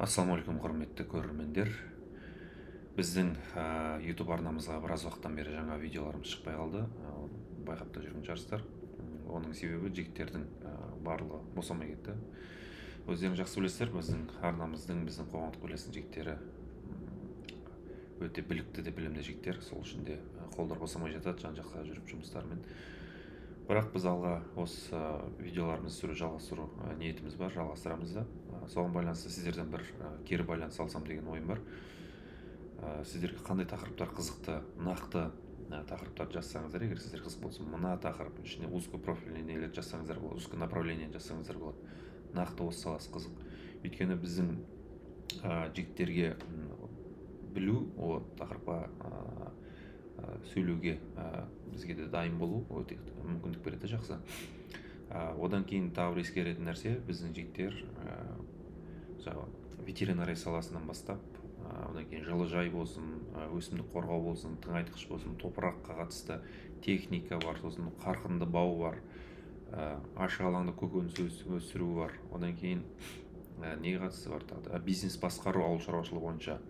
Ассалаумағалейкум, құрметті көрермендер. Біздің YouTube арнамызға біраз уақыттан бері жаңа видеоларымыз шықпай қалды. Байқап та жүрген шығарсыздар. Оның себебі жігіттердің барлығы босамай кетті. Өздеріңіз жақсы білесіздер, біздің арнамыздың, біздің қоғамдық бірлестіктің жігіттері өте білікті де білімді жігіттер. Сол үшін де қолдар босамай жатады жан-жаққа жүріп жұмыстармен. Бірақ біз алға осы видеоларымызды түсіру жалғастыру ниетіміз бар, жалғастырамыз да. Соған байланысты сіздерден бір кері байланыс алсам деген ойым бар. Сіздерге қандай тақырыптар қызықты, нақты тақырыптарды жазсаңыздар, егер сіздер қызық болса, мына тақырып ішінде узкопрофильный нелер жазсаңыздар болады, узкое направление жазсаңыздар болады. Нақты осы саласы қызық. Өйткені біздің жігіттерге білу, о тақырыпқа сөйлеуге бізге де дайын болу өте мүмкіндік береді, жақсы. Одан кейін тағы бір ескеретін нәрсе, біздің жігіттер ветеринария саласынан бастап, одан кейін жылыжай болсын, өсімдік қорғау болсын, тыңайтқыш болсын, топыраққа қатысты техника бар, сосын қарқынды бау бар, ашық алаңда көкөніс өсіру бар, одан кейін неге қатысты бар тағы, бизнес басқару ауыл шаруашылығы бойынша,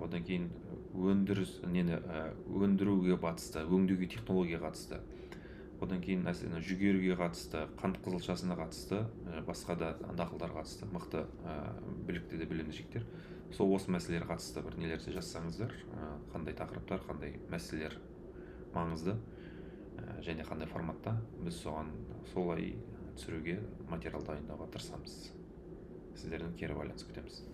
одан кейін өндіруге қатысты, өңдеуге технологияға қатысты, одан кейін жүгеріге қатысты, қант қызылшасына қатысты, басқа да дақылдарға қатысты мықты білікті де білімді жігіттер. Сол осы мәселелерге қатысты бір нелерді жазсаңыздар, қандай тақырыптар, қандай мәселелер маңызды және қандай форматта, біз соған солай түсіруге материал дайындауға тырысамыз. Сіздердің кері байланыс күтеміз.